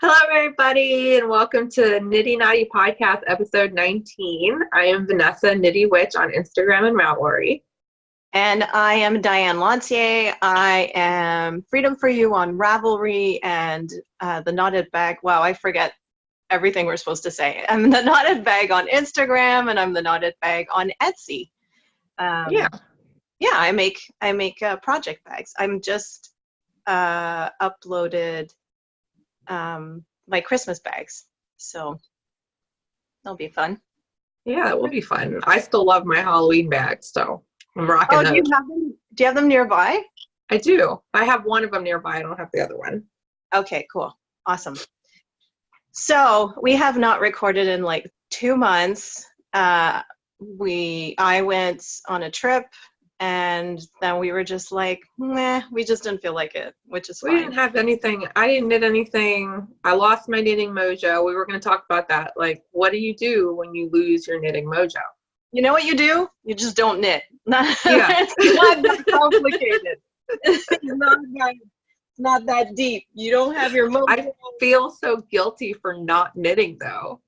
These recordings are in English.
Hello, everybody, and welcome to Knitty Knotty Podcast, episode 19. I am Vanessa, Knitty-Witch on Instagram and Ravelry. And I am Diane Lanthier. I am Freedom for You on Ravelry and the Knotted Bag. Wow, I forget everything we're supposed to say. I'm the Knotted Bag on Instagram, and I'm the Knotted Bag on Etsy. Yeah, I make project bags. I'm just uploaded my Christmas bags, so that'll be fun. Yeah, it will be fun. I still love my Halloween bags, so I'm rocking those. Do you have them nearby? I do. I have one of them nearby. I don't have the other one. Okay, cool. Awesome. So we have not recorded in like 2 months. I went on a trip, and then we were just like, meh, we just didn't feel like it, which is fine. We didn't have anything. I didn't knit anything. I lost my knitting mojo. We were going to talk about that. Like, what do you do when you lose your knitting mojo? You know what you do? You just don't knit. Yeah. It's not that complicated. It's not that deep. You don't have your mojo. I feel so guilty for not knitting, though.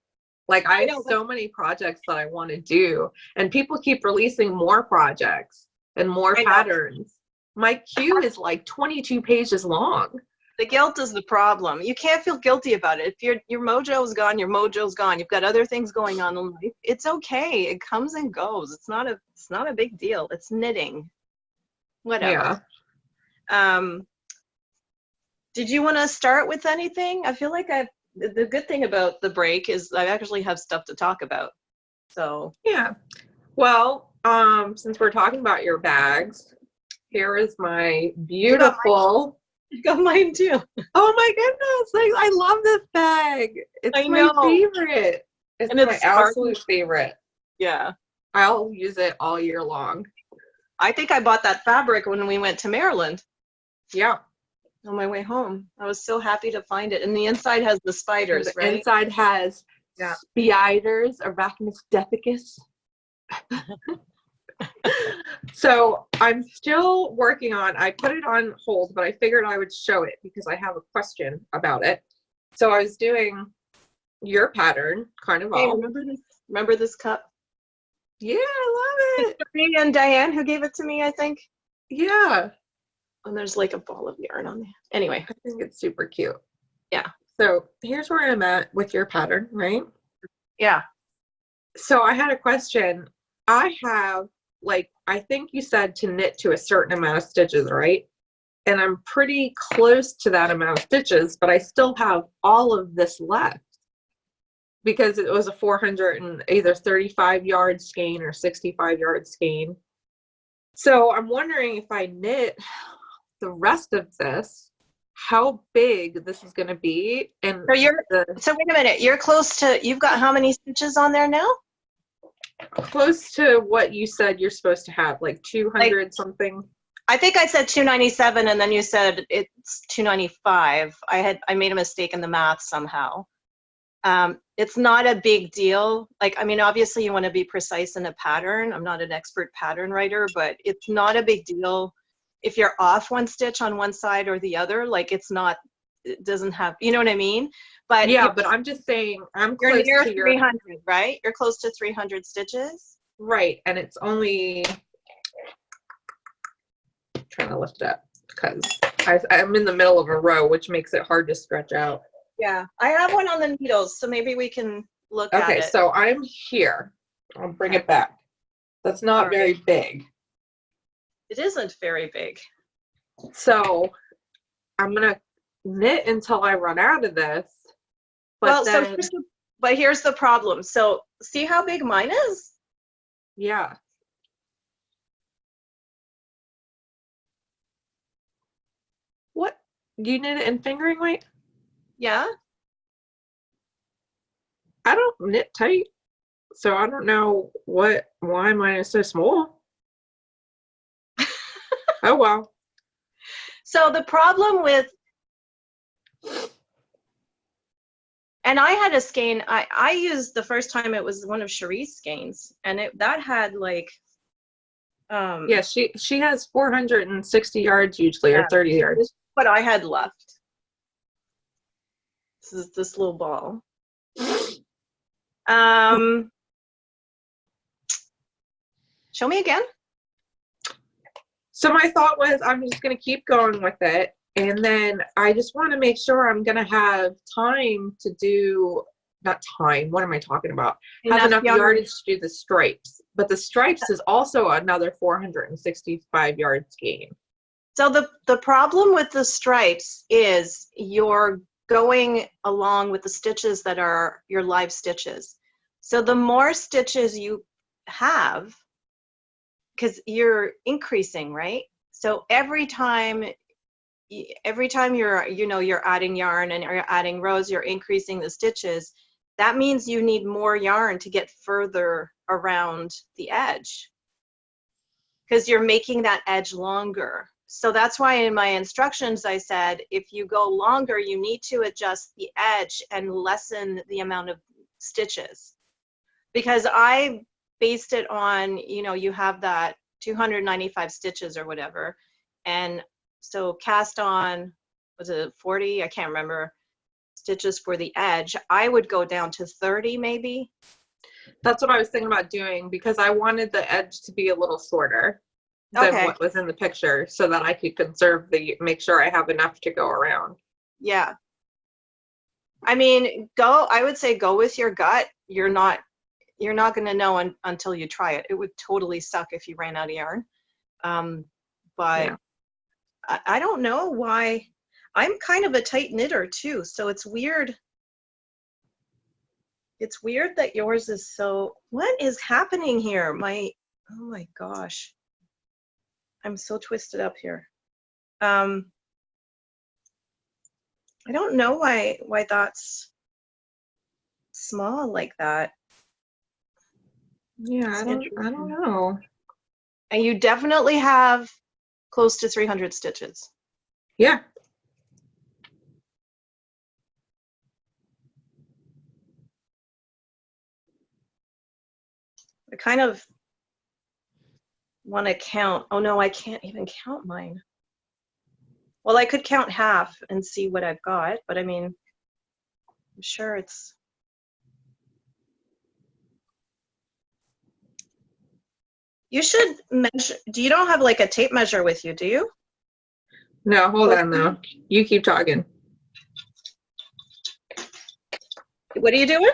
Like, I have so many projects that I want to do, and people keep releasing more projects and more patterns. My queue is like 22 pages long. The guilt is the problem. You can't feel guilty about it. If your mojo's gone, your mojo's gone. You've got other things going on in life. It's okay. It comes and goes. It's not a big deal. It's knitting. Whatever. Yeah. Did you want to start with anything? I feel like the good thing about the break is I actually have stuff to talk about. So yeah. Well, since we're talking about your bags, here is my beautiful. You got mine too. Oh my goodness! I love this bag. It's my favorite. It's my absolute favorite. Yeah. I'll use it all year long. I think I bought that fabric when we went to Maryland. Yeah. On my way home. I was so happy to find it. And the inside has the spiders, right? The inside has spiders, Arachnus deficus. So I'm still working on, I put it on hold, but I figured I would show it because I have a question about it. So I was doing your pattern, Carnival. Hey, remember this cup? Yeah, I love it. It's me and Diane who gave it to me, I think. Yeah. And there's like a ball of yarn on there. Anyway. I think it's super cute. Yeah. So here's where I'm at with your pattern, right? Yeah. So I had a question. I have, like, I think you said to knit to a certain amount of stitches, right? And I'm pretty close to that amount of stitches, but I still have all of this left because it was a 400 and either 35 yard skein or 65 yard skein. So I'm wondering if I knit the rest of this, how big this is going to be. And so wait a minute, you've got how many stitches on there now? Close to what you said you're supposed to have, like 200 something. I think I said 297 and then you said it's 295. I made a mistake in the math somehow. It's not a big deal. Like, I mean, obviously you want to be precise in a pattern. I'm not an expert pattern writer, but it's not a big deal if you're off one stitch on one side or the other. Like, it doesn't have, you know what I mean? But yeah, but I'm just saying, you're near 300, right? You're close to 300 stitches. Right, and it's only, I'm trying to lift it up because I'm in the middle of a row, which makes it hard to stretch out. Yeah, I have one on the needles, so maybe we can look at it. Okay, so I'm here. I'll bring it back. That's not very big. It isn't very big. So I'm going to knit until I run out of this. But but here's the problem. So see how big mine is? Yeah. What? Do you knit it in fingering weight? Yeah. I don't knit tight, so I don't know why mine is so small. Oh well. So the problem with, and I had a skein, I used the first time, it was one of Cherie's skeins, and that had like yeah, she has 460 yards usually, or 30 yards. What I had left. this little ball. Show me again. So my thought was I'm just going to keep going with it. And then I just want to make sure I'm going to have time to do, not time, what am I talking about? Have enough yardage to do the stripes. But the stripes is also another 465 yards gain. So the problem with the stripes is you're going along with the stitches that are your live stitches. So the more stitches you have, because you're increasing, right? So every time you're, you're adding yarn and you're adding rows, you're increasing the stitches. That means you need more yarn to get further around the edge because you're making that edge longer. So that's why in my instructions I said, if you go longer, you need to adjust the edge and lessen the amount of stitches. Because I based it on, you have that 295 stitches or whatever. And so cast on, was it 40? I can't remember, stitches for the edge. I would go down to 30 maybe. That's what I was thinking about doing because I wanted the edge to be a little shorter than what was in the picture so that I could conserve make sure I have enough to go around. Yeah. I mean, I would say go with your gut. You're not going to know until you try it. It would totally suck if you ran out of yarn. But yeah. I don't know why. I'm kind of a tight knitter too, so it's weird. It's weird that yours is so, what is happening here? Oh my gosh. I'm so twisted up here. I don't know why that's small like that. Yeah, I don't know. And you definitely have close to 300 stitches. Yeah. I kind of want to count. Oh no, I can't even count mine. Well, I could count half and see what I've got, but I mean, I'm sure it's. You should measure. You don't have like a tape measure with you, do you? No, hold on though. You keep talking. What are you doing?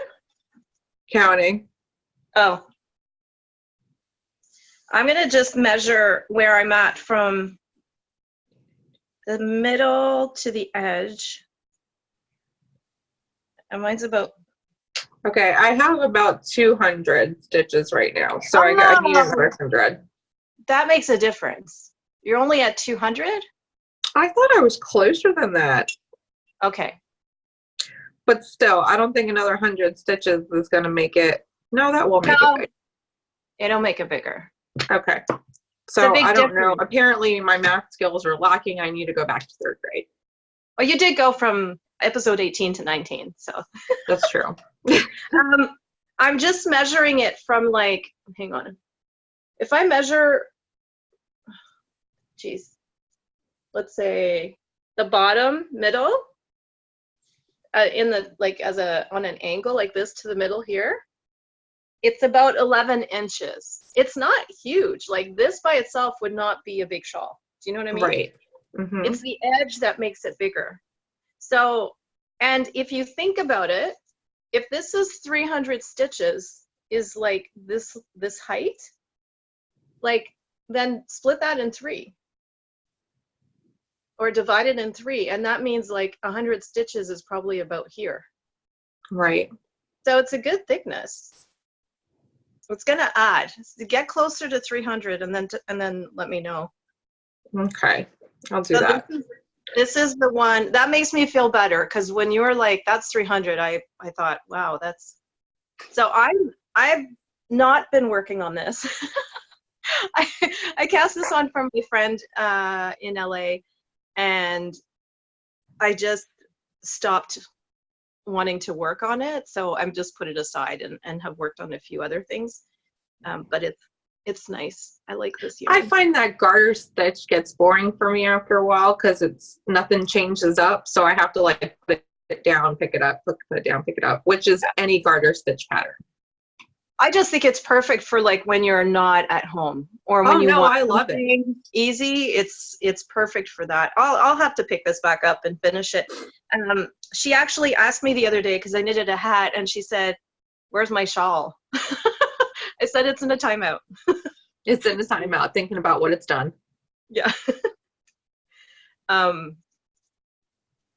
Counting. Oh. I'm going to just measure where I'm at from the middle to the edge. And mine's about. Okay, I have about 200 stitches right now, so I need another 100. That makes a difference. You're only at 200? I thought I was closer than that. Okay. But still, I don't think another 100 stitches is going to make it. No, that will make it bigger. It'll make it bigger. Okay. So I don't know. Apparently my math skills are lacking. I need to go back to 3rd grade. Well, you did go from episode 18 to 19, so. That's true. I'm just measuring it from like, hang on. If I measure, geez, let's say the bottom, middle, in the, like on an angle like this to the middle here, it's about 11 inches. It's not huge. Like this by itself would not be a big shawl. Do you know what I mean? Right. Mm-hmm. It's the edge that makes it bigger. So, and if you think about it, if this is 300 stitches is like this height, like then split that in 3 or divide it in 3. And that means like 100 stitches is probably about here. Right. So it's a good thickness. It's going to add. Get closer to 300 and then let me know. Okay. I'll do that. This is the one that makes me feel better because when you were like, that's 300, I thought, wow, that's. So I've not been working on this. I cast this on from my friend in LA, and I just stopped wanting to work on it. So I'm just put it aside and have worked on a few other things. But it's nice. I like this yarn. I find that garter stitch gets boring for me after a while because nothing changes up. So I have to like put it it down, pick it up, put it down, pick it up, which is any garter stitch pattern. I just think it's perfect for like when you're not at home or when Oh you no, want I love it. something easy. It's perfect for that. I'll have to pick this back up and finish it. She actually asked me the other day because I knitted a hat, and she said, "Where's my shawl?" I said it's in a timeout. It's in a timeout, thinking about what it's done. Yeah.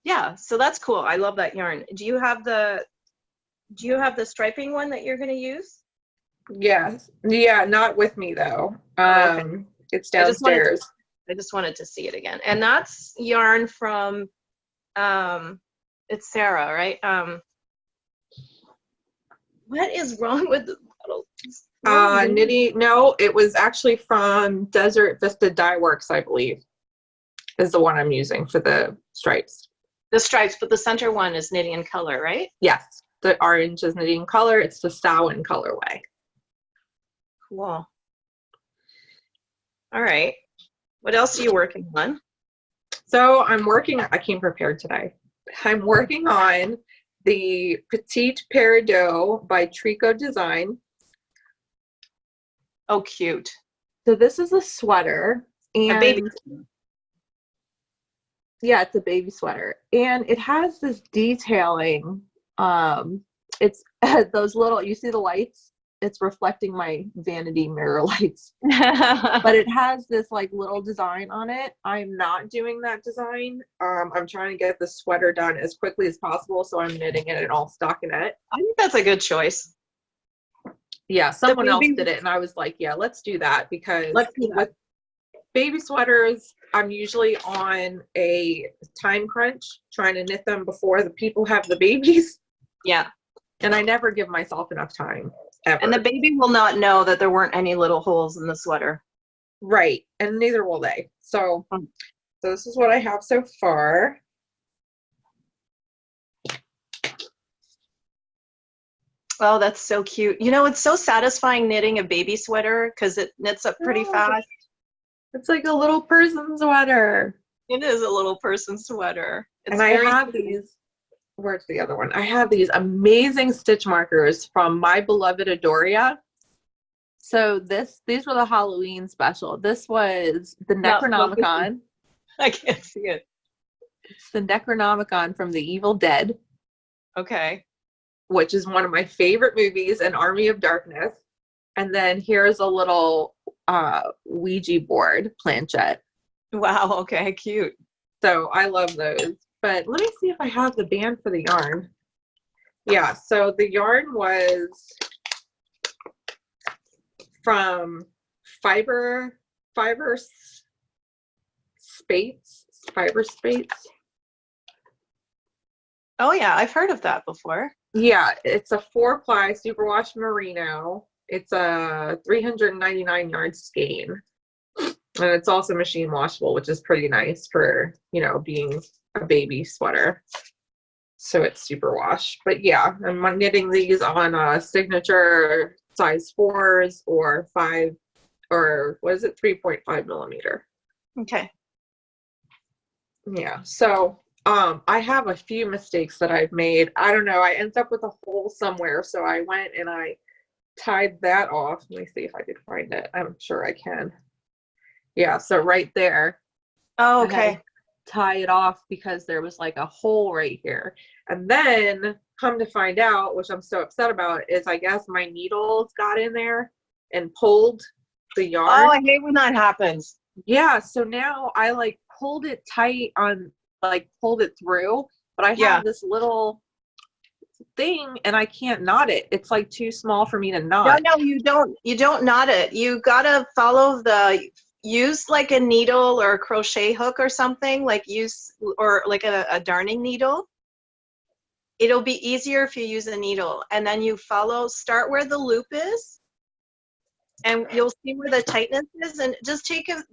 Yeah. So that's cool. I love that yarn. Do you have the striping one that you're going to use? Yes. Yeah, not with me though. Oh, okay. It's downstairs. I just wanted to see it again. And that's yarn from it's Sarah, right? What is wrong with the bottle? No, it was actually from Desert Vista Dye Works, I believe, is the one I'm using for the stripes. The stripes, but the center one is Knitty in Color, right? Yes, the orange is Knitty in Color. It's the Samhain colorway. Cool. All right. What else are you working on? So I came prepared today. I'm working on the Petite Peridot by Trico Design. Oh, cute. So this is a sweater, and a baby. Yeah, it's a baby sweater, and it has this detailing. It's those little, you see the lights? It's reflecting my vanity mirror lights. But it has this like little design on it. I'm not doing that design. I'm trying to get the sweater done as quickly as possible, so I'm knitting it in all stockinette. I think that's a good choice. Yeah, someone else did it, and I was like, yeah, let's do that, because with baby sweaters, I'm usually on a time crunch trying to knit them before the people have the babies. Yeah. And I never give myself enough time, ever. And the baby will not know that there weren't any little holes in the sweater. Right. And neither will they. So this is what I have so far. Oh, that's so cute. You know, it's so satisfying knitting a baby sweater because it knits up pretty fast. It's like a little person sweater. It is a little person sweater. And I have these, where's the other one? I have these amazing stitch markers from My Beloved Adoria. So these were the Halloween special. This was the Necronomicon. I can't see it. It's the Necronomicon from The Evil Dead. Okay. Which is one of my favorite movies, and Army of Darkness. And then here's a little Ouija board planchette. Wow, okay, cute. So I love those. But let me see if I have the band for the yarn. Yeah, so the yarn was from Fiber Spates. Oh yeah, I've heard of that before. Yeah, it's a 4-ply superwash merino. It's a 399 yard skein. And it's also machine washable, which is pretty nice for, you know, being a baby sweater. So it's super wash. But yeah, I'm knitting these on signature size 4s or 5, or what is it, 3.5 millimeter. Okay. Yeah, so I have a few mistakes that I've made. I don't know, I ended up with a hole somewhere, so I went and I tied that off. Let me see if I could find it. I'm sure I can. Yeah, so right there. Oh, okay. Tie it off because there was like a hole right here. And then come to find out, which I'm so upset about, is I guess my needles got in there and pulled the yarn. Oh, I hate when that happens. Yeah, so now I like pulled it tight on, like pulled it through, but I have this little thing and I can't knot it. It's like too small for me to knot. No, you don't knot it. You gotta follow use like a needle or a crochet hook or something, or like a darning needle. It'll be easier if you use a needle, and then you start where the loop is, and you'll see where the tightness is, and just take a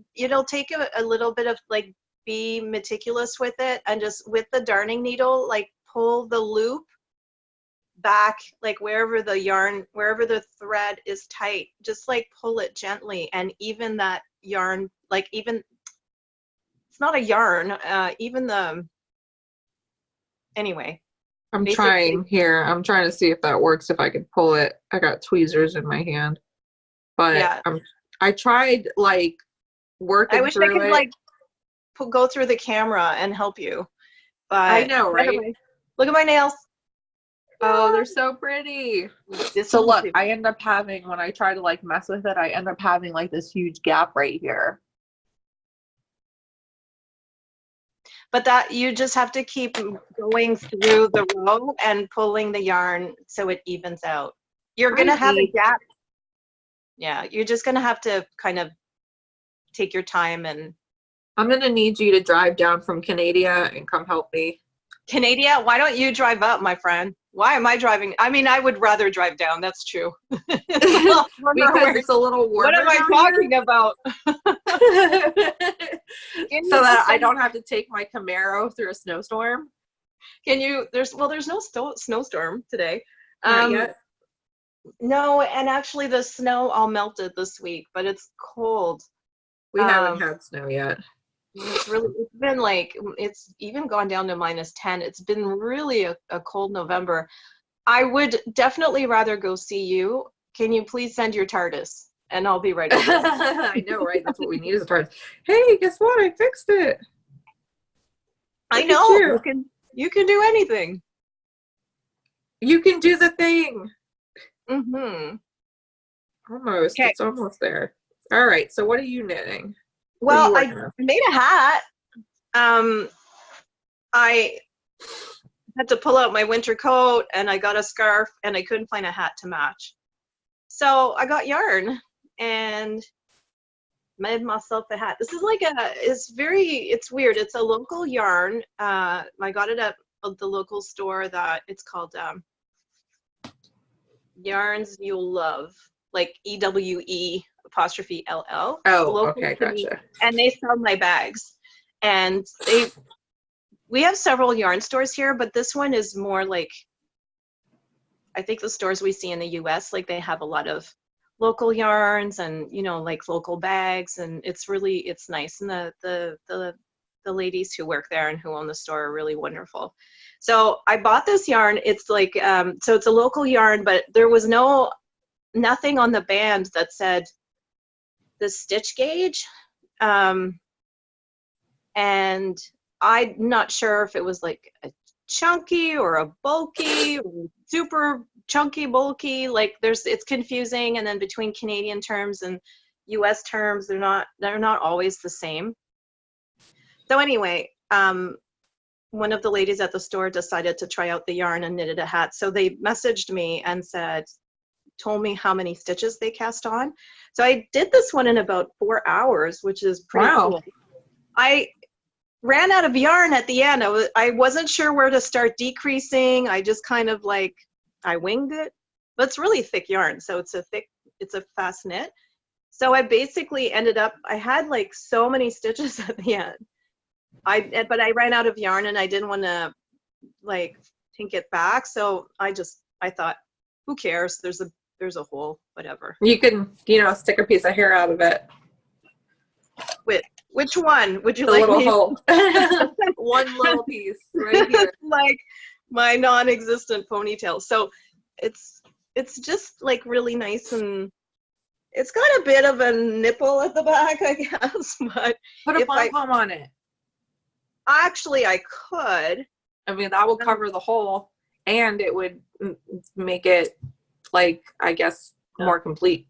little bit of like, be meticulous with it, and just with the darning needle, like pull the loop back, like wherever the thread is tight, just like pull it gently and even that yarn, like even, it's not a yarn, even anyway, I'm basically, trying here. I'm trying to see if that works, if I can pull it. I got tweezers in my hand. But yeah. I tried like I working wish I through could it. like go through the camera and help you, I but know, right? look at my nails. Oh, they're so pretty. This So one look, too. I end up having, when I try to like mess with it, I end up having like this huge gap right here. But that you just have to keep going through the row and pulling the yarn so it evens out. You're I gonna have a need, gap. Yeah, you're just gonna have to kind of take your time. And I'm gonna need you to drive down from Canada and come help me. Canada, why don't you drive up, my friend? Why am I driving? I mean, I would rather drive down. That's true. Because it's a little What warmer am I down talking about? here. So that I don't have to take my Camaro through a snowstorm. Can you? There's no snowstorm today. Not yet. No, and actually the snow all melted this week, but it's cold. We haven't had snow yet. It's been like, it's even gone down to -10. It's been really a cold November. I would definitely rather go see you. Can you please send your TARDIS? And I'll be right over. I know, right? That's what we need is a TARDIS. Hey, guess what? I fixed it. I Look at know. you. You can do anything. You can do the thing. Mm-hmm. Almost. Okay. It's almost there. All right. So what are you knitting? Well, I made a hat. I had to pull out my winter coat, and I got a scarf, and I couldn't find a hat to match. So I got yarn and made myself a hat. This is like it's weird. It's a local yarn. I got it at the local store that it's called Yarns You'll Love, like EWE apostrophe LL. Oh, okay, gotcha. And they sell my bags. And we have several yarn stores here, but this one is more like, I think the stores we see in the US, like they have a lot of local yarns and, you know, like local bags, and it's nice. And the ladies who work there and who own the store are really wonderful. So I bought this yarn. It's like, so it's a local yarn, but there was nothing on the band that said the stitch gauge. And I'm not sure if it was like a chunky or a bulky, or super chunky, bulky. Like it's confusing. And then between Canadian terms and US terms, they're not always the same. So anyway, one of the ladies at the store decided to try out the yarn and knitted a hat. So they messaged me and told me how many stitches they cast on. So I did this one in about 4 hours, which is pretty cool. I ran out of yarn at the end. I wasn't sure where to start decreasing. I just kind of like, I winged it, but it's really thick yarn. So it's a fast knit. So I basically ended up, I had like so many stitches at the end. But I ran out of yarn and I didn't want to like tink it back. So I thought, who cares? There's a hole, whatever. You can, stick a piece of hair out of it. Which one would you the like little me? Hole. One little piece right here. Like my non-existent ponytail. So it's just like really nice, and it's got a bit of a nipple at the back, I guess. But put a pom-pom on it. Actually, I could. I mean, that will cover the hole, and it would make it, like, I guess, more complete.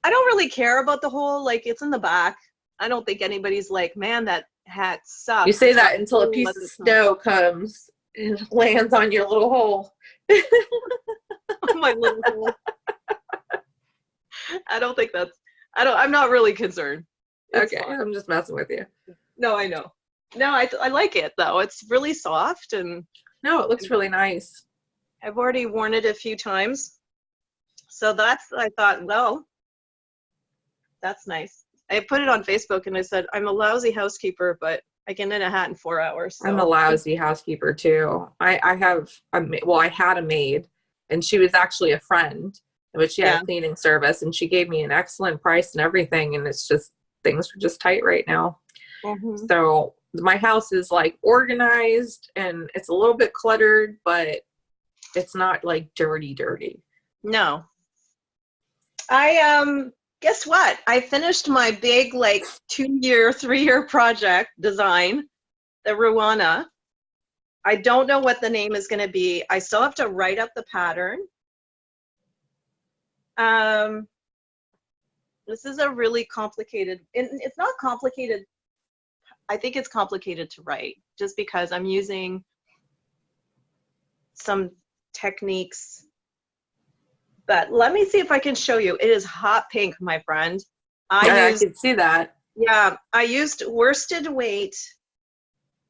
I don't really care about the hole. Like, it's in the back. I don't think anybody's like, man, that hat sucks. You say that until a piece of snow comes and lands on your little hole. My little hole. I don't think I'm not really concerned. It's okay, fine. I'm just messing with you. No, I know. No, I like it though. It's really soft, and no, it looks really nice. I've already worn it a few times. So I thought, well, that's nice. I put it on Facebook and I said, I'm a lousy housekeeper, but I can knit a hat in 4 hours. So. I'm a lousy housekeeper too. I had a maid, and she was actually a friend, but she had a cleaning service, and she gave me an excellent price and everything. And it's just, things are just tight right now. Mm-hmm. So my house is like organized and it's a little bit cluttered, but it's not like dirty. No. Guess what? I finished my big like 2-year, 3-year project design, the Ruana. I don't know what the name is going to be. I still have to write up the pattern. This is a really complicated, and it's not complicated. I think it's complicated to write just because I'm using some techniques. But let me see if I can show you. It is hot pink, my friend. I can see that. Yeah, I used worsted weight,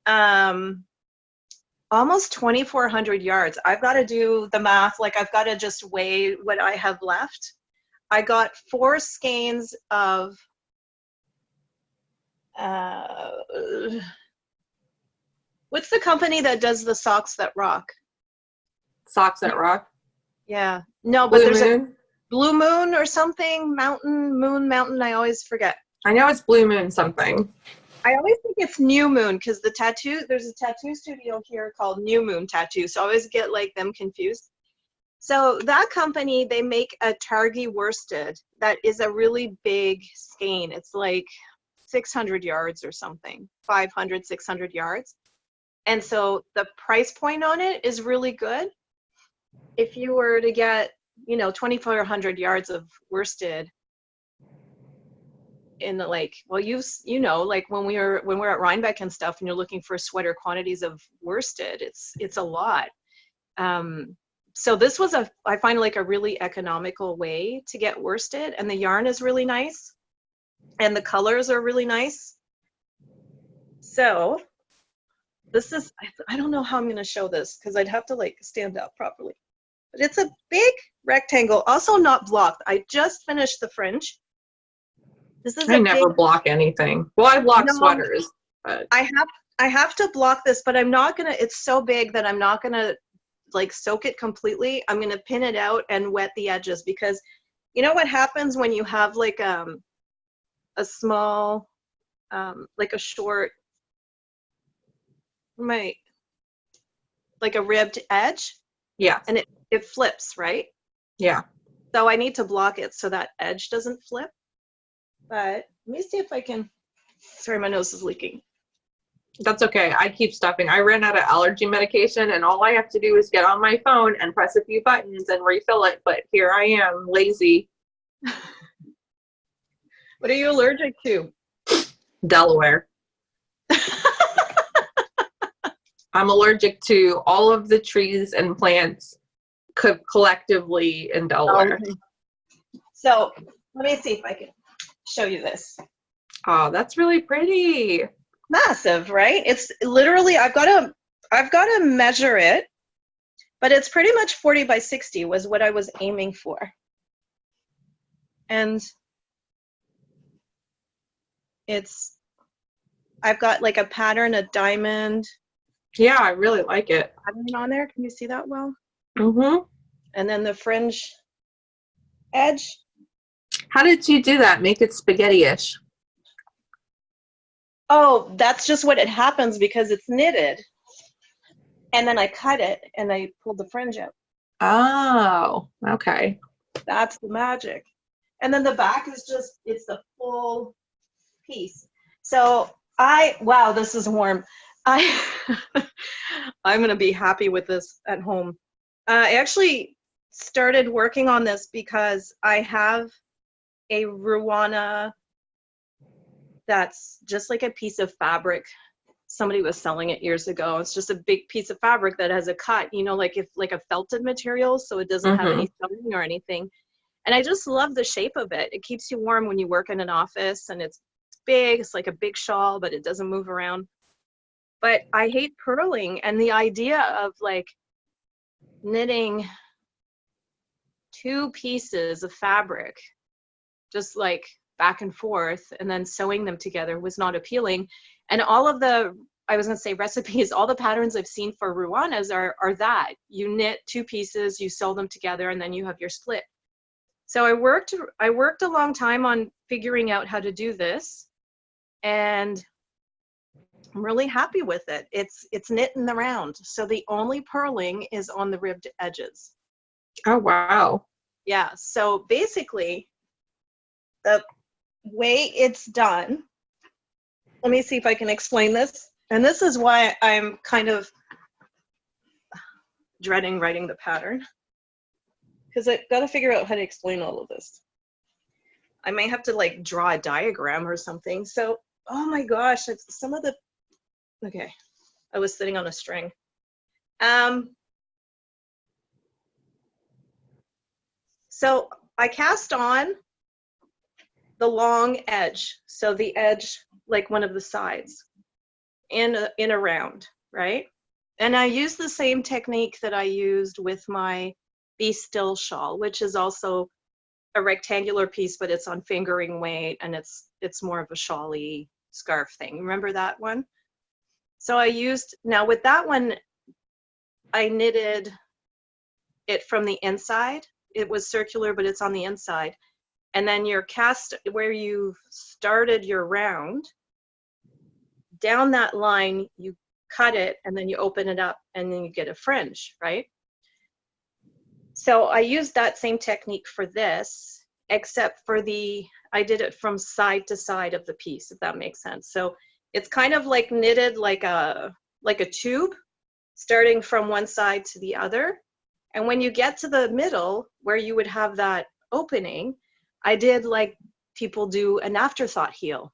almost 2,400 yards. I've got to do the math. Like I've got to just weigh what I have left. I got 4 skeins of, what's the company that does the socks that rock? Socks that rock? Yeah. No, but Blue there's Moon? a Blue Moon or something. Mountain. I always forget. I know it's Blue Moon something. I always think it's New Moon because there's a tattoo studio here called New Moon Tattoo. So I always get like them confused. So that company, they make a Targhee worsted that is a really big skein. It's like 600 yards or something, 500, 600 yards. And so the price point on it is really good. If you were to get, 2,400 yards of worsted in the like, well, like when we're at Rhinebeck and stuff, and you're looking for sweater quantities of worsted, it's a lot. So this was I find like a really economical way to get worsted, and the yarn is really nice, and the colors are really nice. So this is, I don't know how I'm going to show this because I'd have to like stand up properly. But it's a big rectangle, also not blocked. I just finished the fringe. This is I never block anything. Well, I block sweaters. But I have to block this, but I'm not gonna. It's so big that I'm not gonna like soak it completely. I'm gonna pin it out and wet the edges because you know what happens when you have like a small, like a short, like a ribbed edge. Yeah. And it flips, right? Yeah. So I need to block it so that edge doesn't flip. But let me see if I can. Sorry, my nose is leaking. That's okay. I keep stuffing. I ran out of allergy medication, and all I have to do is get on my phone and press a few buttons and refill it. But here I am, lazy. What are you allergic to? Delaware. I'm allergic to all of the trees and plants collectively in Delaware. Okay. So let me see if I can show you this. Oh, that's really pretty. Massive, right? It's literally, I've got to measure it, but it's pretty much 40 by 60 was what I was aiming for. And I've got like a pattern, a diamond. Yeah, I really like it. Pattern on there. Can you see that well? Mm-hmm. And then the fringe edge. How did you do that? Make it spaghetti-ish. Oh, that's just what it happens because it's knitted. And then I cut it and I pulled the fringe out. Oh, okay. That's the magic. And then the back is just, it's the full piece. So wow, this is warm. I'm going to be happy with this at home. I actually started working on this because I have a Ruana that's just like a piece of fabric. Somebody was selling it years ago. It's just a big piece of fabric that has a cut, like a felted material, so it doesn't have any sewing or anything. And I just love the shape of it. It keeps you warm when you work in an office, and it's big. It's like a big shawl, but it doesn't move around. But I hate purling, and the idea of like knitting 2 pieces of fabric, just like back and forth, and then sewing them together was not appealing. And all of the, I was going to say recipes, all the patterns I've seen for Ruanas are that. You knit 2 pieces, you sew them together, and then you have your split. So I worked a long time on figuring out how to do this. And I'm really happy with it. It's knit in the round. So the only purling is on the ribbed edges. Oh, wow. Yeah, so basically the way it's done, let me see if I can explain this. And this is why I'm kind of dreading writing the pattern, because I've got to figure out how to explain all of this. I may have to like draw a diagram or something. So, oh my gosh, it's some of the, okay, I was sitting on a string. So I cast on the long edge, so the edge, like one of the sides, in a round, right? And I use the same technique that I used with my Be Still shawl, which is also a rectangular piece, but it's on fingering weight, and it's more of a shawly scarf thing. Remember that one? So I used, now with that one, I knitted it from the inside. It was circular, but it's on the inside. And then your cast, where you've started your round, down that line, you cut it, and then you open it up, and then you get a fringe, right? So I used that same technique for this, except for I did it from side to side of the piece, if that makes sense. So it's kind of like knitted like a tube, starting from one side to the other. And when you get to the middle, where you would have that opening, I did like people do an afterthought heel.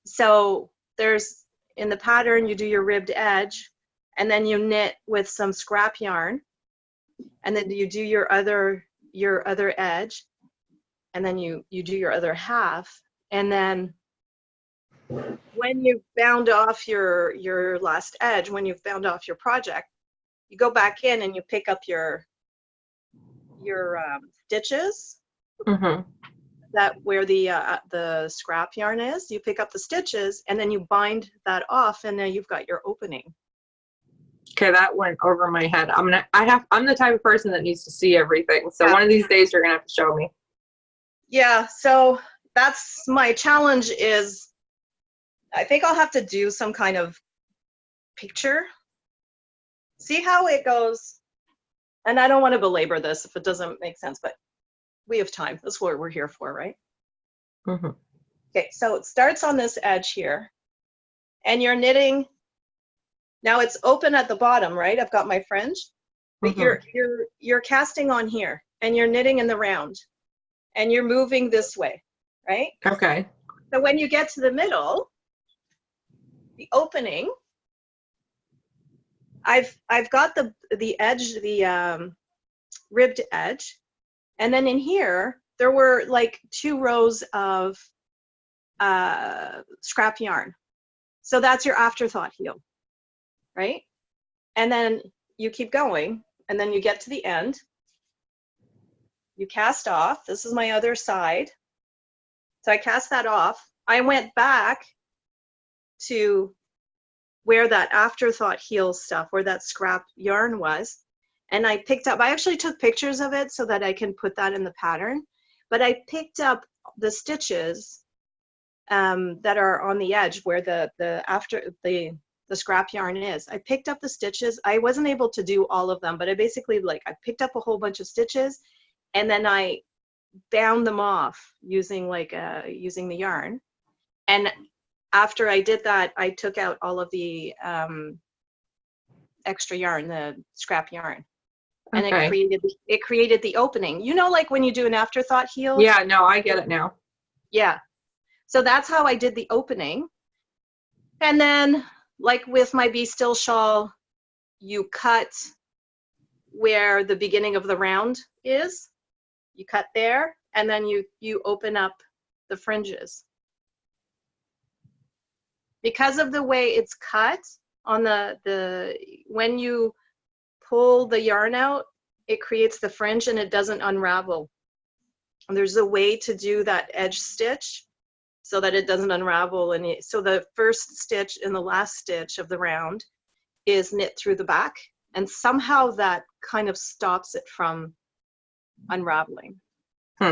So there's, in the pattern, you do your ribbed edge, and then you knit with some scrap yarn, and then you do your other edge, and then you do your other half, and then when you've bound off your last edge, when you've bound off your project, you go back in and you pick up your stitches. Mm-hmm. That where the scrap yarn is, you pick up the stitches, and then you bind that off, and then you've got your opening. Okay, that went over my head. I'm the type of person that needs to see everything. So one of these days you're gonna have to show me. Yeah, so that's my challenge. Is I think I'll have to do some kind of picture, see how it goes. And I don't want to belabor this if it doesn't make sense, but we have time. That's what we're here for, right? Mm-hmm. Okay, so it starts on this edge here, and you're knitting. Now it's open at the bottom, right? I've got my fringe, but Mm-hmm. you're casting on here, and you're knitting in the round, and you're moving this way, right? Okay. So when you get to the middle, the opening, I've got the edge, the ribbed edge, and then in here there were like 2 rows of scrap yarn. So that's your afterthought heel, right? And then you keep going, and then you get to the end. You cast off. This is my other side. So I cast that off. I went back to where that afterthought heel stuff, where that scrap yarn was, and I picked up, I actually took pictures of it so that I can put that in the pattern, but I picked up the stitches that are on the edge where the scrap yarn is. I picked up the stitches. I wasn't able to do all of them, but I basically, like, I picked up a whole bunch of stitches, and then I bound them off using using the yarn. And after I did that, I took out all of the extra yarn, the scrap yarn, and Okay. it created the opening. You know, like when you do an afterthought heel? Yeah, no, I get it now. Yeah. So that's how I did the opening. And then, like with my Be Still shawl, you cut where the beginning of the round is. You cut there, and then you open up the fringes. Because of the way it's cut on when you pull the yarn out, it creates the fringe and it doesn't unravel. And there's a way to do that edge stitch so that it doesn't unravel. And so the first stitch and the last stitch of the round is knit through the back, and somehow that kind of stops it from unraveling. Hmm.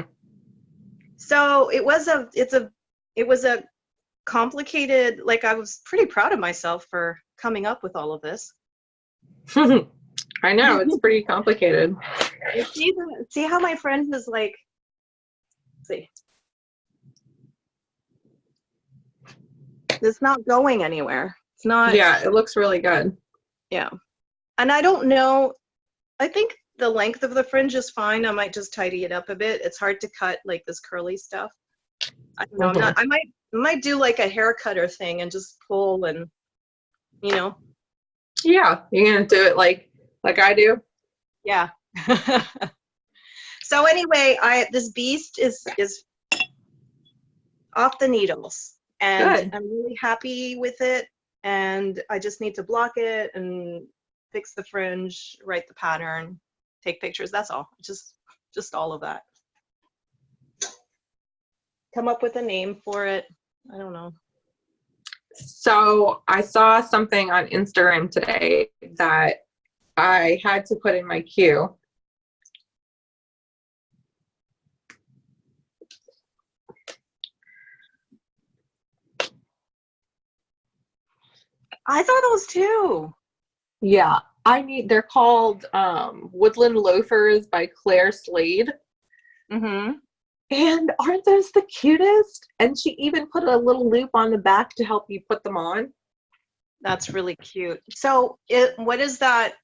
So it was a complicated. Like, I was pretty proud of myself for coming up with all of this. I know, it's pretty complicated. See how my friend is like, see, it's not going anywhere. It's not. Yeah, it looks really good. Yeah. And I don't know, I think the length of the fringe is fine. I might just tidy it up a bit. It's hard to cut like this curly stuff. I don't know. I'm not, I might do like a hair cutter thing and just pull and, you know. Yeah, you're gonna do it like I do. Yeah. So anyway, this beast is off the needles, and Good. I'm really happy with it. And I just need to block it and fix the fringe, write the pattern, take pictures. That's all. Just all of that. Come up with a name for it. I don't know. So I saw something on Instagram today that I had to put in my queue. I saw those too. Yeah, they're called Woodland Loafers by Claire Slade. Mm-hmm. And aren't those the cutest? And she even put a little loop on the back to help you put them on. That's really cute. So what is that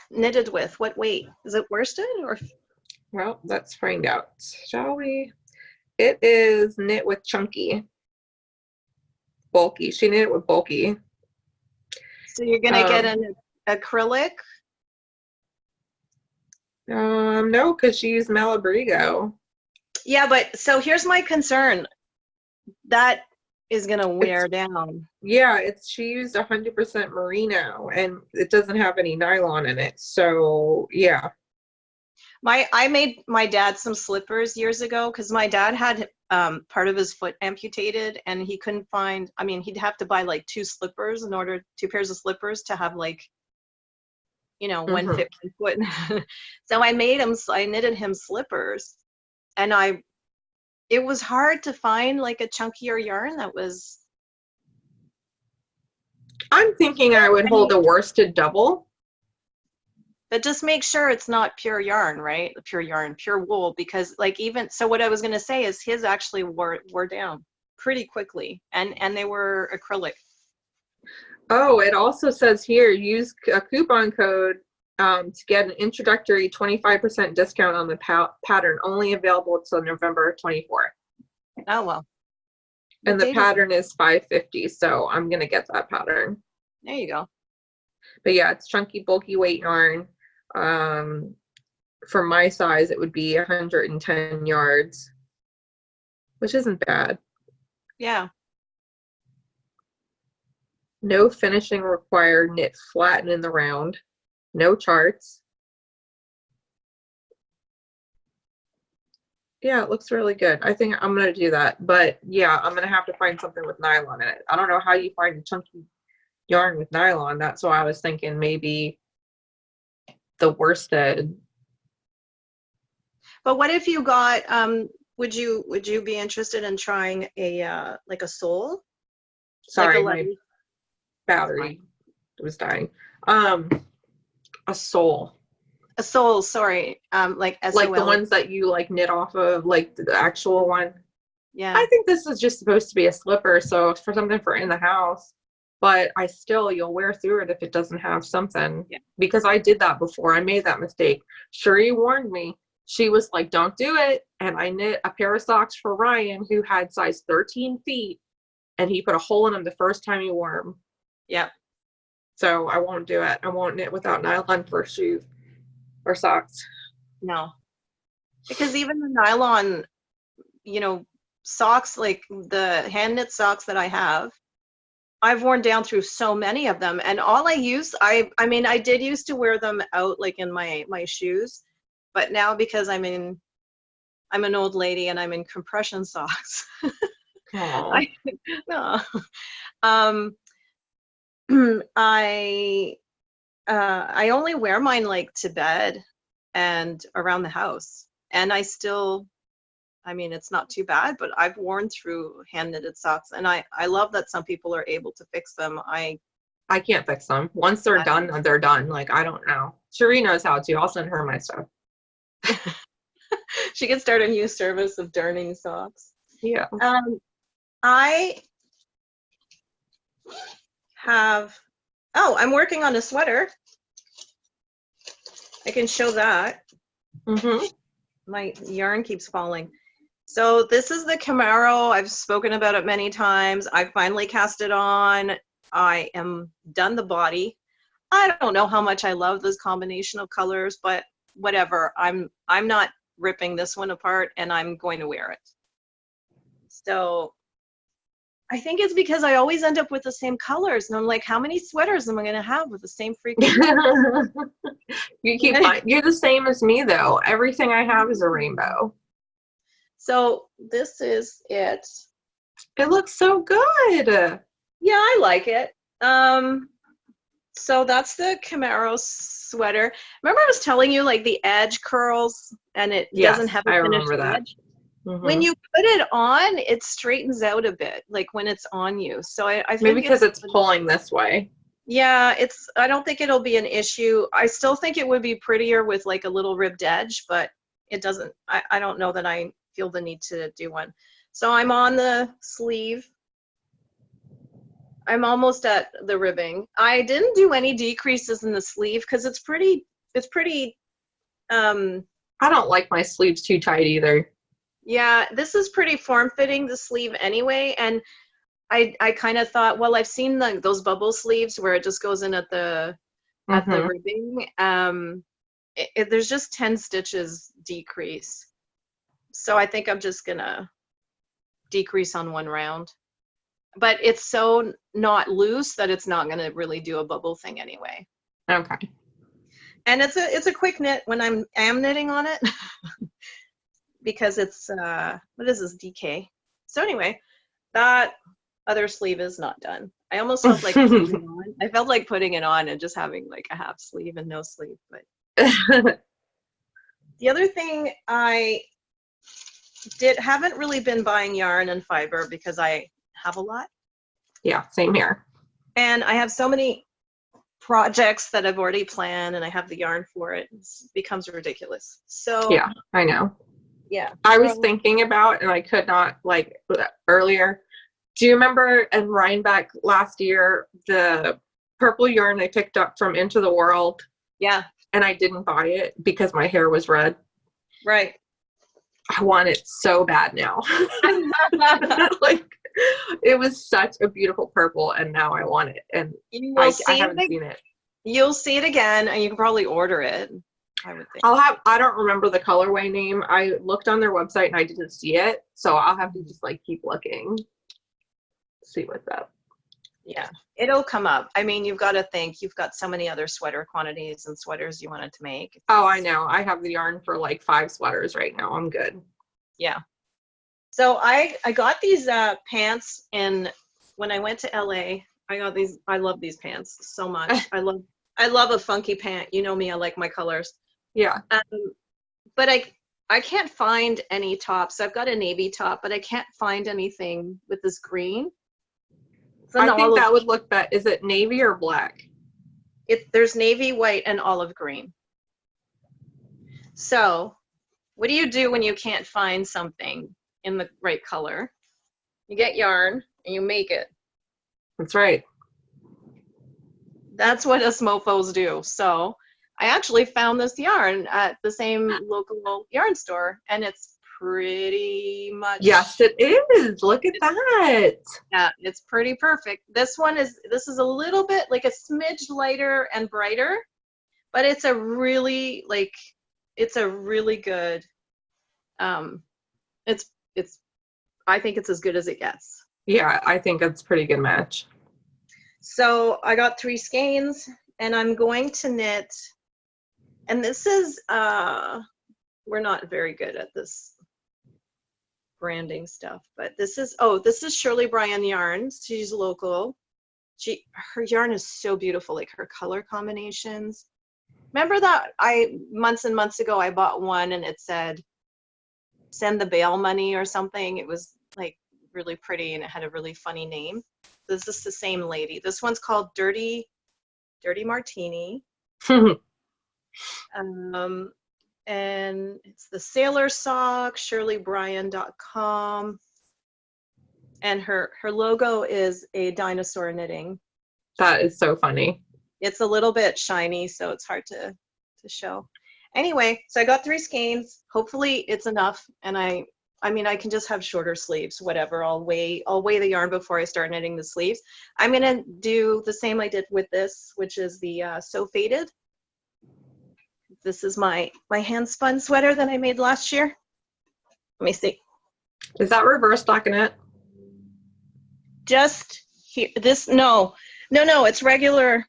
knitted with? What weight? Is it worsted or? Well, let's find out, shall we? It is knit with chunky. Bulky. She knit it with bulky. So you're gonna get an acrylic? No, because she used Malabrigo. Yeah, but so here's my concern. That is gonna wear down. Yeah, she used 100% merino, and it doesn't have any nylon in it. So yeah. I made my dad some slippers years ago because my dad had part of his foot amputated, and he couldn't find. I mean, he'd have to buy like two pairs of slippers to have like, you know, one fit one foot. So I knitted him slippers, and it was hard to find like a chunkier yarn that was. I'm thinking I would hold a worsted double. But just make sure it's not pure yarn, right? Pure wool, because like so what I was going to say is his actually wore down pretty quickly, and they were acrylic. Oh, it also says here, use a coupon code to get an introductory 25% discount on the pattern, only available until November 24th. Oh, well. And the pattern is $5.50, so I'm going to get that pattern. There you go. But yeah, it's chunky, bulky weight yarn. For my size, it would be 110 yards, which isn't bad. Yeah. No finishing required, knit flat and in the round. No charts. Yeah, it looks really good. I think I'm going to do that. But yeah, I'm going to have to find something with nylon in it. I don't know how you find a chunky yarn with nylon. That's why I was thinking maybe the worsted. But what if you got would you be interested in trying a like a sole? Sorry, like my battery was dying. A sole. A sole, sorry. Like S-O-L. Like the ones that you like knit off of, like the actual one. Yeah. I think this is just supposed to be a slipper, so it's for something for in the house. But you'll wear through it if it doesn't have something. Yeah. Because I did that before. I made that mistake. Sheree warned me. She was like, don't do it. And I knit a pair of socks for Ryan, who had size 13 feet. And he put a hole in them the first time he wore them. Yeah. So I won't do it. I won't knit without nylon for shoes or socks. No. Because even the nylon, you know, socks, like the hand knit socks that I have, I've worn down through so many of them, and all I use, I mean, I did used to wear them out like in my shoes, but now because I'm an old lady and I'm in compression socks. I only wear mine like to bed and around the house, and I still I mean, it's not too bad, but I've worn through hand knitted socks, and I love that some people are able to fix them. I can't fix them. Once they're done, they're done. Like, I don't know. Cherie knows how to. I'll send her my stuff. She could start a new service of darning socks. Yeah. I have, oh, I'm working on a sweater. I can show that. Mm-hmm. My yarn keeps falling. So this is the Camaro. I've spoken about it many times. I finally cast it on. I am done the body. I don't know how much I love this combination of colors, but whatever. I'm not ripping this one apart, and I'm going to wear it. So I think it's because I always end up with the same colors, and I'm like, how many sweaters am I going to have with the same freaking colors? You're the same as me, though. Everything I have is a rainbow. So this is it. It looks so good. Yeah, I like it. So that's the Camaro sweater. Remember I was telling you, like, the edge curls and it doesn't have a finished edge? Mm-hmm. When you put it on, it straightens out a bit, like when it's on you. So I think maybe because it's pulling this way. Yeah, I don't think it'll be an issue. I still think it would be prettier with like a little ribbed edge, but it doesn't, I don't know that I feel the need to do one. So I'm on the sleeve. I'm almost at the ribbing. I didn't do any decreases in the sleeve because it's pretty, I don't like my sleeves too tight either. Yeah, this is pretty form-fitting, the sleeve anyway, and I kind of thought, well, I've seen those bubble sleeves where it just goes in at the ribbing. There's just 10 stitches decrease. So I think I'm just gonna decrease on one round. But it's so not loose that it's not gonna really do a bubble thing anyway. Okay. And it's a quick knit when I am knitting on it. Because it's, what is this, DK? So anyway, that other sleeve is not done. I almost felt like putting it on. I felt like putting it on and just having like a half sleeve and no sleeve. But the other thing I haven't really been buying yarn and fiber because I have a lot. Yeah, same here. And I have so many projects that I've already planned and I have the yarn for it. It becomes ridiculous. So yeah, I know. Yeah. I was thinking about, and I could not, like, earlier. Do you remember in Rhinebeck last year, the purple yarn I picked up from Into the World? Yeah. And I didn't buy it because my hair was red. Right. I want it so bad now. Like, it was such a beautiful purple, and now I want it. And I haven't seen it. You'll see it again, and you can probably order it. I would think. I don't remember the colorway name. I looked on their website and I didn't see it. So I'll have to just like keep looking. See what's up. Yeah, it'll come up. I mean, you've got to think, you've got so many other sweater quantities and sweaters you wanted to make. Oh, I know. I have the yarn for like 5 sweaters right now. I'm good. Yeah. So I got these pants when I went to LA. I got these. I love these pants so much. I love a funky pant. You know me, I like my colors. Yeah. But I can't find any tops. I've got a navy top, but I can't find anything with this green. I think that would look better. Is it navy or black? There's navy, white, and olive green. So what do you do when you can't find something in the right color? You get yarn and you make it. That's right. That's what us mofos do. So I actually found this yarn at the same local yarn store, and it's pretty much. Yes, it is. Look at that. Yeah, it's pretty perfect. This is a little bit like a smidge lighter and brighter, but it's a really good. I think it's as good as it gets. Yeah, I think it's a pretty good match. So I got 3 skeins, and I'm going to knit, and this is, we're not very good at this branding stuff, but this is Shirley Bryan yarns. She's local. Her yarn is so beautiful, like her color combinations. Remember that months and months ago I bought one and it said Send the bail money or something. It was like really pretty and it had a really funny name. This is the same lady. This one's called Dirty Martini. And it's the Sailor Sock, ShirleyBryan.com. And her logo is a dinosaur knitting. That is so funny. It's a little bit shiny, so it's hard to show. Anyway, so I got 3 skeins. Hopefully it's enough. And I mean, I can just have shorter sleeves, whatever. I'll weigh the yarn before I start knitting the sleeves. I'm gonna do the same I did with this, which is the So Faded. This is my hand spun sweater that I made last year. Let me see. Is that reverse stockinette? Just here, this, no, it's regular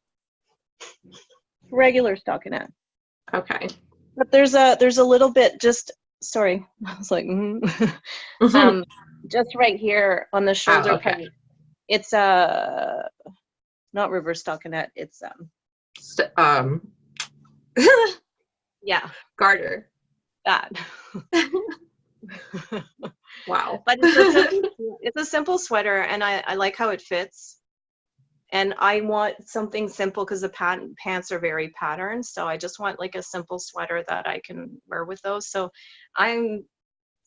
stockinette. Okay. But there's a little bit just, sorry, I was like, just right here on the shoulder part. It's not reverse stockinette. It's yeah, garter. That. Wow. But it's a simple sweater, and I like how it fits. And I want something simple because the pants are very patterned. So I just want like a simple sweater that I can wear with those. So I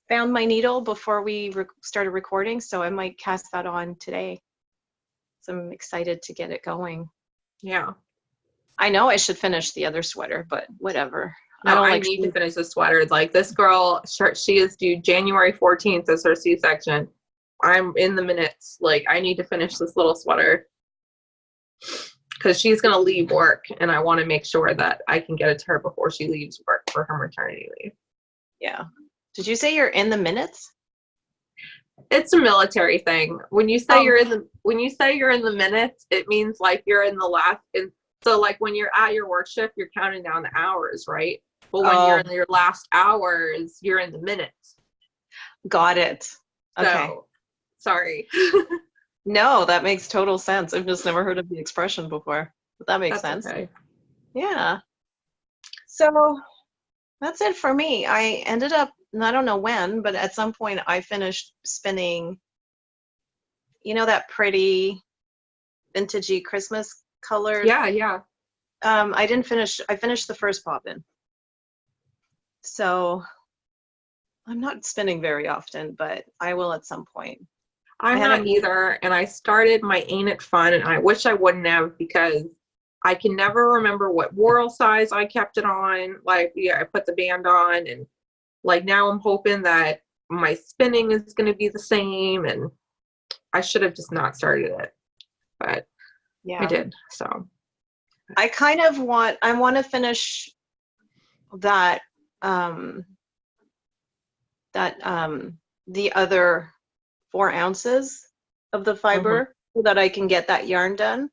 found my needle before we started recording, so I might cast that on today. So I'm excited to get it going. Yeah. I know I should finish the other sweater, but whatever. No, I need to finish the sweater. Like this girl, she is due January 14th as her C-section. I'm in the minutes. Like I need to finish this little sweater because she's going to leave work and I want to make sure that I can get it to her before she leaves work for her maternity leave. Yeah. Did you say you're in the minutes? It's a military thing. When you say you're in the minutes, it means like you're in the last. So like when you're at your work shift, you're counting down the hours, right? But when you're in your last hours, you're in the minutes. Got it. Okay. So, sorry. No, that makes total sense. I've just never heard of the expression before, but that makes sense. Okay. Yeah. So that's it for me. I ended up, I don't know when, but at some point I finished spinning, you know, that pretty vintagey Christmas colors. Yeah, yeah. I finished the first bobbin. So I'm not spinning very often, but I will at some point. I'm not either, and I started my Ain't It Fun, and I wish I wouldn't have because I can never remember what whorl size I kept it on. Like, yeah, I put the band on, and like now I'm hoping that my spinning is going to be the same, and I should have just not started it, but yeah, I did. So I kind of want to finish that the other 4 ounces of the fiber so that I can get that yarn done.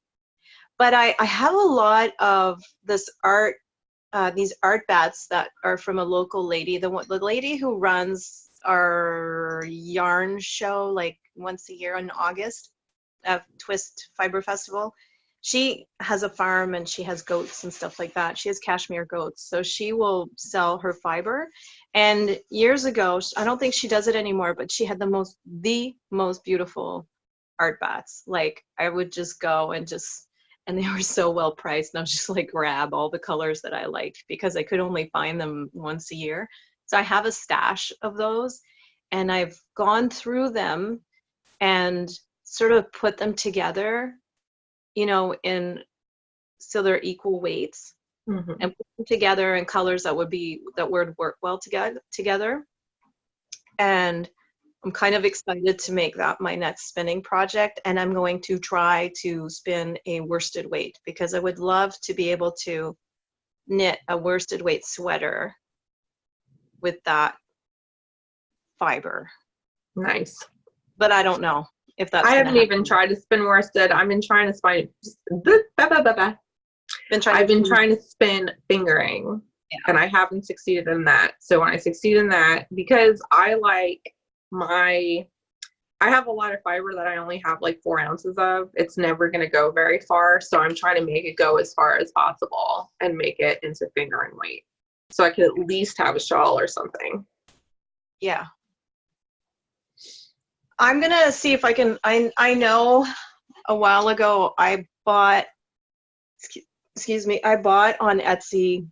But I have a lot of this art, these art bats that are from a local lady, the lady who runs our yarn show like once a year in August, Twist Fiber Festival. She has a farm and she has goats and stuff like that. She has cashmere goats. So she will sell her fiber. And years ago, I don't think she does it anymore, but she had the most beautiful art bats. Like I would just go and they were so well priced. And I was just like, grab all the colors that I liked because I could only find them once a year. So I have a stash of those and I've gone through them and sort of put them together, you know, so they're equal weights and put them together in colors that would work well together. And I'm kind of excited to make that my next spinning project. And I'm going to try to spin a worsted weight because I would love to be able to knit a worsted weight sweater with that fiber. Nice. But I don't know if that's I haven't even tried to spin worsted. I've been trying to spin trying to spin fingering, and I haven't succeeded in that. So when I succeed in that, because I have a lot of fiber that I only have like 4 ounces of, it's never going to go very far. So I'm trying to make it go as far as possible and make it into fingering weight. So I could at least have a shawl or something. Yeah. I'm gonna see if I can, I know a while ago I bought, excuse me, I bought on Etsy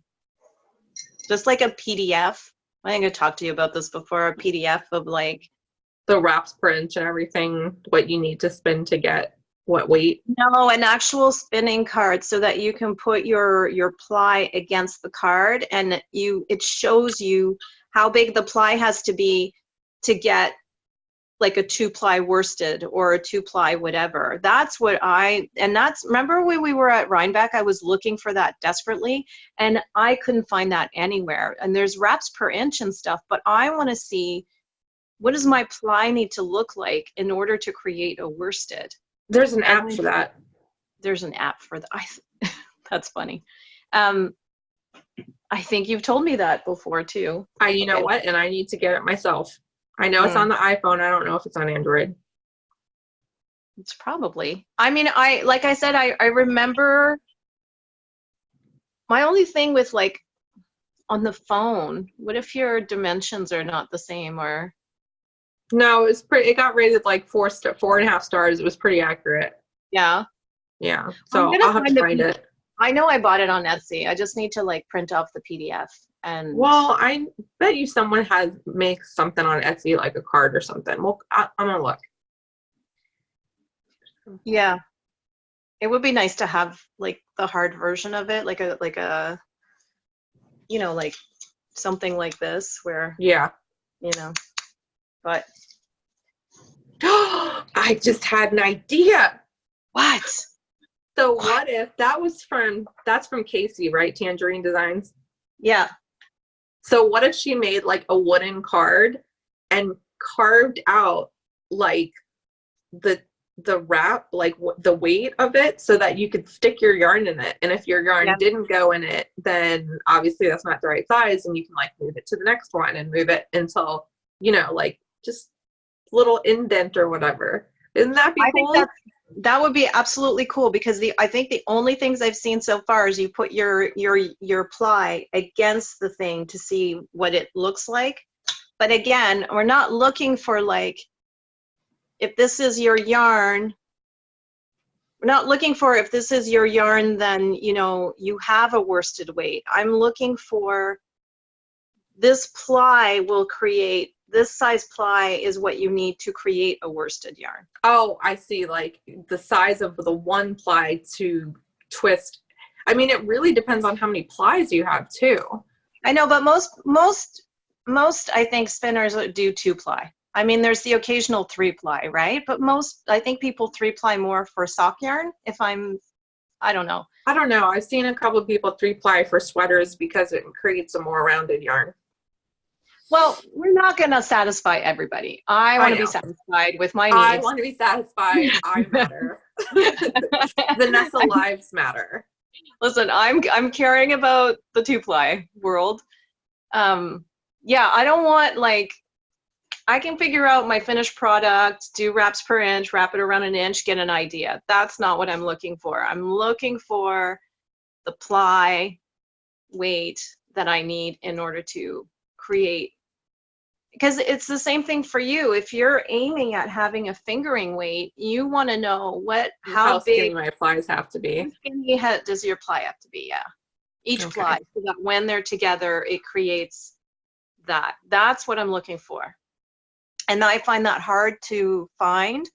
just like a PDF. I think I talked to you about this before, a PDF of like The wraps per inch and everything, what you need to spin to get what weight. no, an actual spinning card so that you can put your ply against the card, and it shows you how big the ply has to be to get like a 2-ply worsted or a 2-ply whatever. That's what remember when we were at Rhinebeck, I was looking for that desperately and I couldn't find that anywhere. And there's wraps per inch and stuff, but I want to see what does my ply need to look like in order to create a worsted. There's an app for that. There's an app for that. That's funny. I think you've told me that before too. You know what? And I need to get it myself. I know it's on the iPhone. I don't know if it's on Android. It's probably. I mean, like I said, I remember my only thing with like on the phone, what if your dimensions are not the same or? No, it got rated like 4.5 stars. It was pretty accurate. Yeah. Yeah. So I'll have to find it. I know I bought it on Etsy. I just need to like print off the PDF. And well, I bet you someone makes something on Etsy, like a card or something. Well, I'm gonna look. Yeah, it would be nice to have like the hard version of it, like a you know, like something like this where you know, but I just had an idea. What? So what if that's from Casey, right? Tangerine Designs. Yeah. So what if she made like a wooden card and carved out like the wrap, like the weight of it, so that you could stick your yarn in it. And if your yarn didn't go in it, then obviously that's not the right size, and you can like move it to the next one and move it until, you know, like just little indent or whatever. Isn't that be cool? Think that would be absolutely cool, because I think the only things I've seen so far is you put your ply against the thing to see what it looks like. But again, we're not looking for like, if this is your yarn, we're not looking for if this is your yarn, then, you know, you have a worsted weight. I'm looking for this ply will create, this size ply is what you need to create a worsted yarn. Oh, I see. Like the size of the one ply to twist. I mean, it really depends on how many plies you have too. I know, but most I think spinners do 2-ply. I mean, there's the occasional 3-ply, right? But I think people 3-ply more for sock yarn. I don't know. I don't know. I've seen a couple of people 3-ply for sweaters because it creates a more rounded yarn. Well, we're not going to satisfy everybody. I want to be satisfied with my needs. I want to be satisfied. I matter. Vanessa lives matter. Listen, I'm caring about the 2-ply world. Yeah, I don't want like, I can figure out my finished product, do wraps per inch, wrap it around an inch, get an idea. That's not what I'm looking for. I'm looking for the ply weight that I need in order to create. Because it's the same thing for you. If you're aiming at having a fingering weight, you want to know how skinny big my plies have to be. How skinny does your ply have to be? Yeah, each ply, so that when they're together, it creates that. That's what I'm looking for, and I find that hard to find.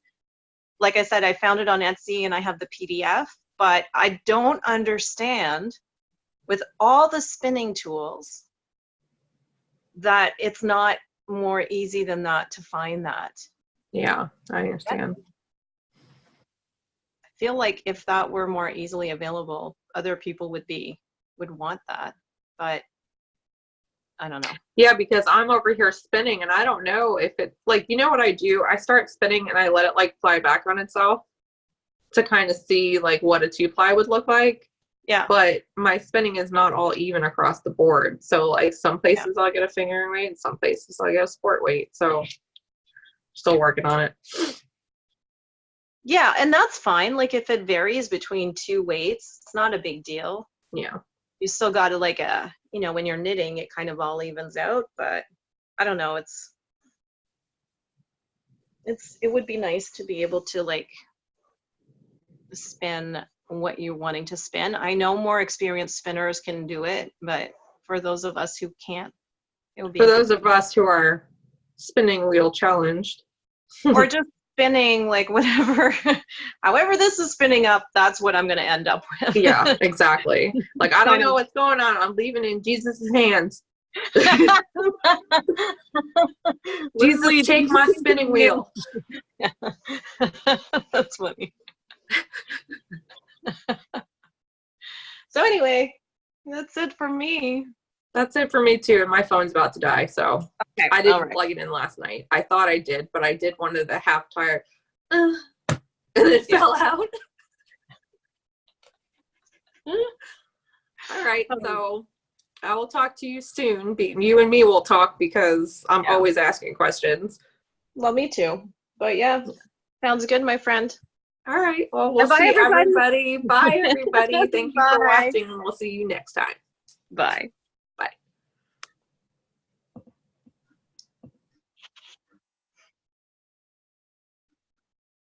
Like I said, I found it on Etsy, and I have the PDF, but I don't understand with all the spinning tools that it's not more easy than that to find that. Yeah, I understand. I feel like if that were more easily available, other people would want that, but I don't know. Yeah, because I'm over here spinning and I don't know if it's like, you know what I do? I start spinning and I let it like fly back on itself to kind of see like what a 2-ply would look like. Yeah. But my spinning is not all even across the board. So like some places I'll get a fingering weight and some places I'll get a sport weight. So still working on it. Yeah, and that's fine. Like if it varies between 2 weights, it's not a big deal. Yeah. You still got to like when you're knitting, it kind of all evens out, but I don't know. it would be nice to be able to like spin what you're wanting to spin. I know more experienced spinners can do it, but for those of us who can't, it would be For those of us who are spinning wheel challenged. or just spinning like whatever, however this is spinning up, that's what I'm going to end up with. Yeah, exactly. Like, I don't know what's going on. I'm leaving in Jesus' hands. Jesus, take my spinning wheel. That's funny. So anyway, that's it for me. That's it for me too. And my phone's about to die, so Okay, I didn't all right. plug it in last night. I thought I did, but I did one of the half tire, and it fell out. All right, so I will talk to you soon. You and me will talk because I'm always asking questions. Well, me too. But yeah, sounds good, my friend. All right. Well, we'll Bye, see everybody. everybody. Bye, everybody. Thank you for Bye. watching, and we'll see you next time. Bye.